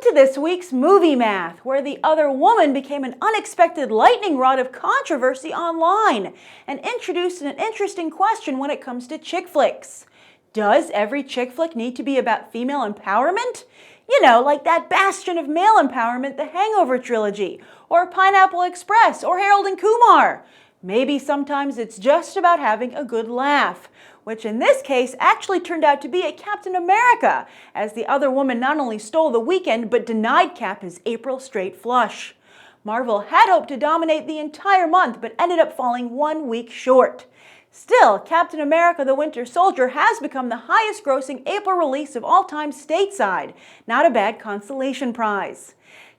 to this week's Movie Math, where The Other Woman became an unexpected lightning rod of controversy online and introduced an interesting question when it comes to chick flicks. Does every chick flick need to be about female empowerment? You know, like that bastion of male empowerment, the Hangover trilogy, or Pineapple Express, or Harold and Kumar. Maybe sometimes it's just about having a good laugh, which in this case actually turned out to be a Captain America, as The Other Woman not only stole the weekend but denied Cap his April straight flush. Marvel had hoped to dominate the entire month but ended up falling 1 week short. Still, Captain America the Winter Soldier has become the highest grossing April release of all time stateside. Not a bad consolation prize.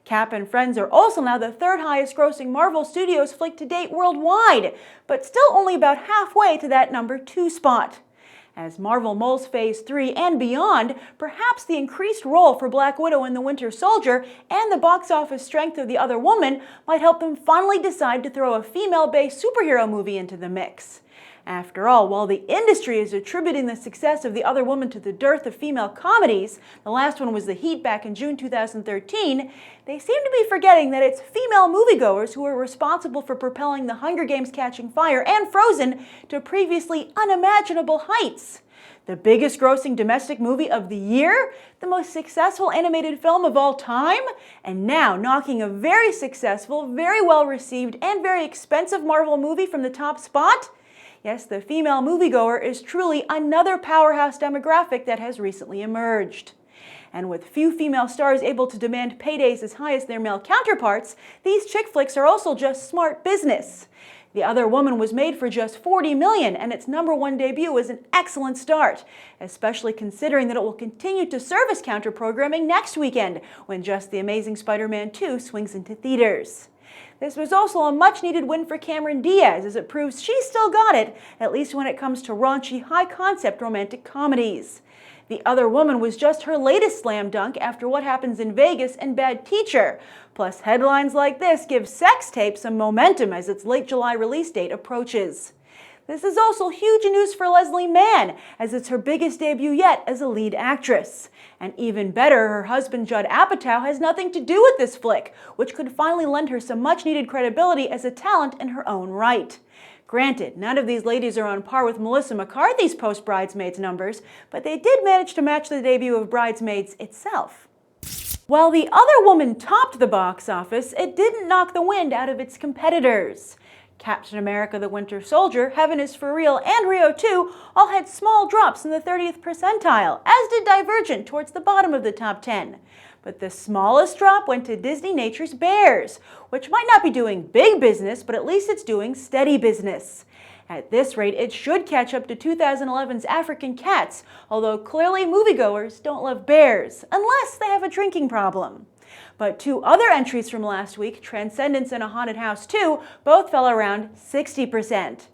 Cap and Friends are also now the third highest grossing Marvel Studios flick to date worldwide, but still only about halfway to that number 2 spot. As Marvel mulls Phase 3 and beyond, perhaps the increased role for Black Widow and the Winter Soldier and the box office strength of The Other Woman might help them finally decide to throw a female-based superhero movie into the mix. After all, while the industry is attributing the success of The Other Woman to the dearth of female comedies, the last one was The Heat back in June 2013, they seem to be forgetting that it's female moviegoers who are responsible for propelling The Hunger Games: Catching Fire and Frozen to previously unimaginable heights. The biggest grossing domestic movie of the year, the most successful animated film of all time, and now knocking a very successful, very well received, and very expensive Marvel movie from the top spot? Yes, the female moviegoer is truly another powerhouse demographic that has recently emerged. And with few female stars able to demand paydays as high as their male counterparts, these chick flicks are also just smart business. The Other Woman was made for just $40 million, and its #1 debut was an excellent start, especially considering that it will continue to serve as counter-programming next weekend, when Just the Amazing Spider-Man 2 swings into theaters. This was also a much-needed win for Cameron Diaz, as it proves she's still got it, at least when it comes to raunchy, high-concept romantic comedies. The Other Woman was just her latest slam dunk after What Happens in Vegas and Bad Teacher. Plus, headlines like this give Sex Tape some momentum as its late July release date approaches. This is also huge news for Leslie Mann, as it's her biggest debut yet as a lead actress. And even better, her husband Judd Apatow has nothing to do with this flick, which could finally lend her some much-needed credibility as a talent in her own right. Granted, none of these ladies are on par with Melissa McCarthy's post-Bridesmaids numbers, but they did manage to match the debut of Bridesmaids itself. While The Other Woman topped the box office, it didn't knock the wind out of its competitors. Captain America the Winter Soldier, Heaven is for Real, and Rio 2 all had small drops in the 30th percentile, as did Divergent towards the bottom of the top 10. But the smallest drop went to Disney Nature's Bears, which might not be doing big business, but at least it's doing steady business. At this rate, it should catch up to 2011's African Cats, although clearly moviegoers don't love bears, unless they have a drinking problem. But 2 other entries from last week, Transcendence and A Haunted House 2, both fell around 60%.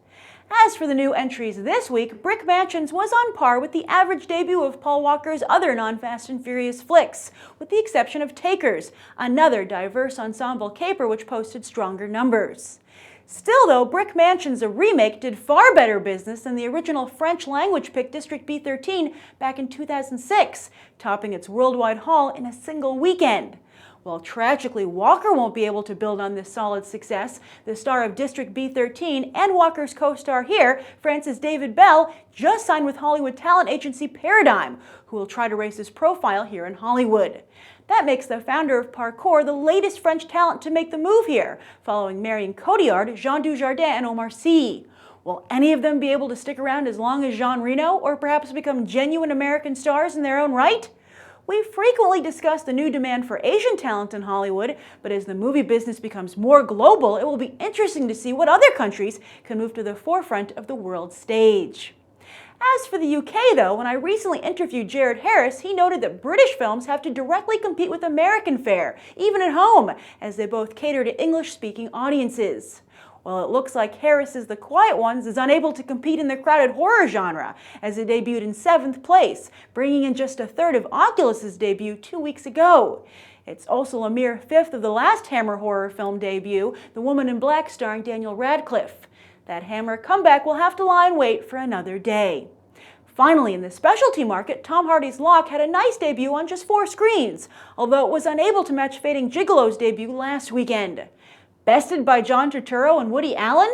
As for the new entries this week, Brick Mansions was on par with the average debut of Paul Walker's other non-Fast and Furious flicks, with the exception of Takers, another diverse ensemble caper which posted stronger numbers. Still though, Brick Mansions, a remake, did far better business than the original French-language pick District B13 back in 2006, topping its worldwide haul in a single weekend. While tragically Walker won't be able to build on this solid success, the star of District B13 and Walker's co-star here, Francis David Bell, just signed with Hollywood talent agency Paradigm, who will try to raise his profile here in Hollywood. That makes the founder of Parkour the latest French talent to make the move here, following Marion Cotillard, Jean Dujardin, and Omar Sy. Will any of them be able to stick around as long as Jean Reno, or perhaps become genuine American stars in their own right? We frequently discuss the new demand for Asian talent in Hollywood, but as the movie business becomes more global, it will be interesting to see what other countries can move to the forefront of the world stage. As for the UK though, when I recently interviewed Jared Harris, he noted that British films have to directly compete with American fare, even at home, as they both cater to English-speaking audiences. Well, it looks like Harris's The Quiet Ones is unable to compete in the crowded horror genre, as it debuted in 7th place, bringing in just a third of Oculus's debut 2 weeks ago. It's also a mere 5th of the last Hammer horror film debut, The Woman in Black starring Daniel Radcliffe. That Hammer comeback will have to lie in wait for another day. Finally, in the specialty market, Tom Hardy's Locke had a nice debut on just 4 screens, although it was unable to match Fading Gigolo's debut last weekend. Bested by John Turturro and Woody Allen?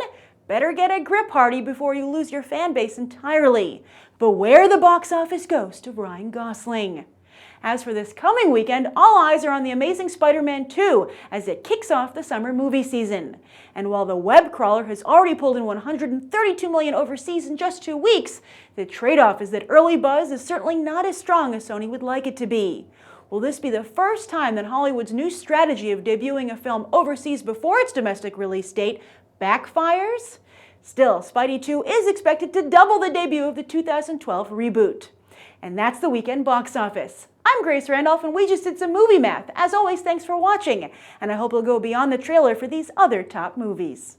Better get a grip, Hardy, before you lose your fan base entirely. Beware the box office ghost of Ryan Gosling. As for this coming weekend, all eyes are on The Amazing Spider-Man 2 as it kicks off the summer movie season. And while the web crawler has already pulled in $132 million overseas in just 2 weeks, the trade-off is that early buzz is certainly not as strong as Sony would like it to be. Will this be the first time that Hollywood's new strategy of debuting a film overseas before its domestic release date backfires? Still, Spidey 2 is expected to double the debut of the 2012 reboot. And that's the weekend box office. I'm Grace Randolph, and we just did some movie math. As always, thanks for watching, and I hope you'll go beyond the trailer for these other top movies.